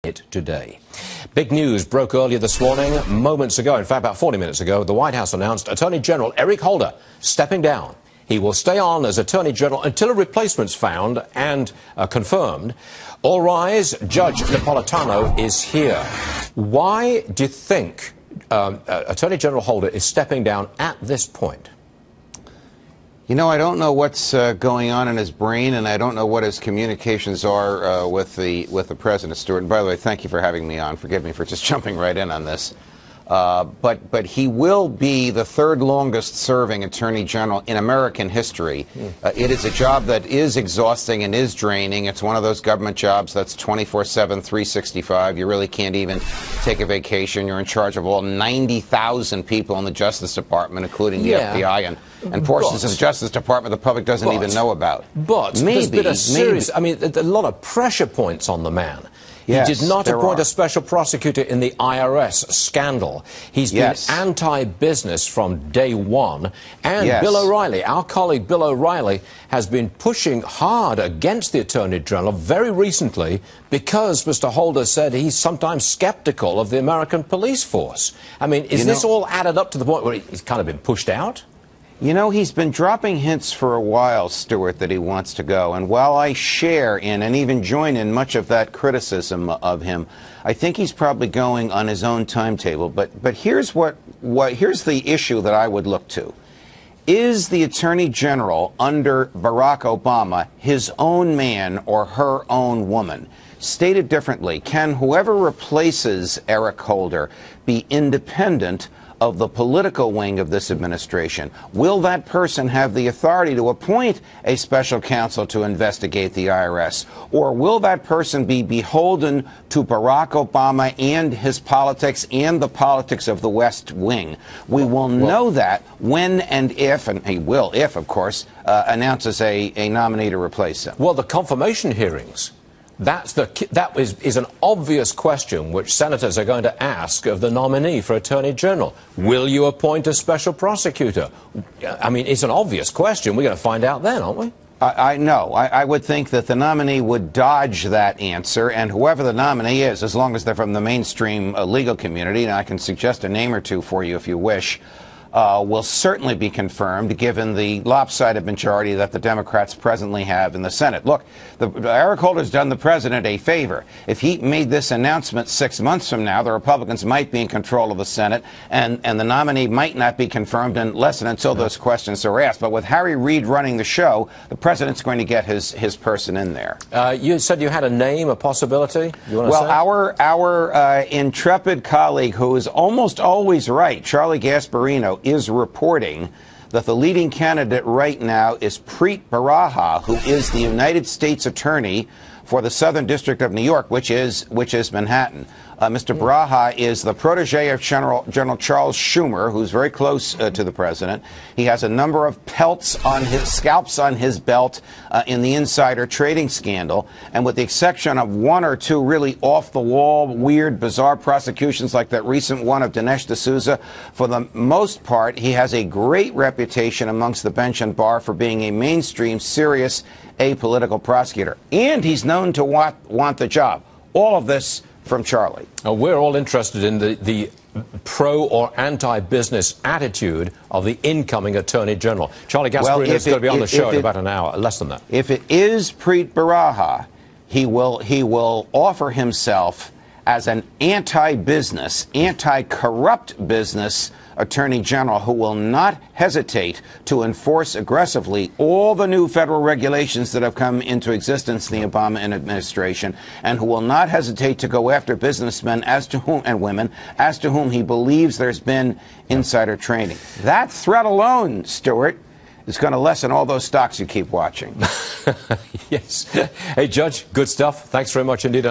it today. Big news broke earlier this morning, moments ago, in fact about 40 minutes ago. The White House announced Attorney General Eric Holder stepping down. He will stay on as Attorney General until a replacement's found and confirmed. All rise, Judge Napolitano is here. Why do you think Attorney General Holder is stepping down at this point? You know, I don't know what's going on in his brain, and I don't know what his communications are with the president, Stuart. And by the way, thank you for having me on. Forgive me for just jumping right in on this. But he will be the third longest serving attorney general in American history. It is a job that is exhausting and is draining. It's one of those government jobs that's 24/7, 365. You really can't even take a vacation. You're in charge of all 90,000 people in the Justice Department, including the FBI and portions of the Justice Department the public doesn't even know about. But there's been a series, I mean, a lot of pressure points on the man. He did not appoint a special prosecutor in the IRS scandal. He's been anti-business from day one. And Bill O'Reilly, our colleague Bill O'Reilly, has been pushing hard against the Attorney General very recently because Mr. Holder said he's sometimes skeptical of the American police force. I mean, is this all added up to the point where he's kind of been pushed out? You know, he's been dropping hints for a while, Stuart, that he wants to go. And while I share in and even join in much of that criticism of him, I think he's probably going on his own timetable. But here's here's the issue that I would look to. Is the Attorney General under Barack Obama his own man or her own woman? Stated differently, can whoever replaces Eric Holder be independent of the political wing of this administration? Will that person have the authority to appoint a special counsel to investigate the IRS? Or will that person be beholden to Barack Obama and his politics and the politics of the West Wing? We will know that when and if, and he will, if, of course, announces a nominee to replace him. Well, the confirmation hearings. That is an obvious question which senators are going to ask of the nominee for Attorney General. Will you appoint a special prosecutor? I mean, it's an obvious question. We're going to find out then, aren't we? I know. I would think that the nominee would dodge that answer, and whoever the nominee is, as long as they're from the mainstream legal community, and I can suggest a name or two for you if you wish, will certainly be confirmed, given the lopsided majority that the Democrats presently have in the Senate. Look, Eric Holder's done the president a favor. If he made this announcement 6 months from now, the Republicans might be in control of the Senate, and the nominee might not be confirmed unless and until those questions are asked. But with Harry Reid running the show, the president's going to get his person in there. You said you had a name, a possibility? Well, our intrepid colleague, who is almost always right, Charlie Gasparino, is reporting that the leading candidate right now is Preet Bharara, who is the United States Attorney for the Southern District of New York, which is Manhattan. Mr. Bharara is the protege of General Charles Schumer, who's very close to the president. He has a number of scalps on his belt in the insider trading scandal. And with the exception of one or two really off-the-wall, weird, bizarre prosecutions like that recent one of Dinesh D'Souza, for the most part, he has a great reputation amongst the bench and bar for being a mainstream, serious, apolitical prosecutor. And he's known to want the job. All of this from Charlie. We're all interested in the pro or anti-business attitude of the incoming Attorney General. Charlie Gasparino is going to be on the show in about an hour, less than that. If it is Preet Bharara, he will offer himself as an anti-business, anti-corrupt business Attorney General who will not hesitate to enforce aggressively all the new federal regulations that have come into existence in the Obama administration, and who will not hesitate to go after businessmen and women as to whom he believes there's been insider trading. That threat alone, Stuart, is going to lessen all those stocks you keep watching. Yes. Hey, Judge, good stuff. Thanks very much indeed.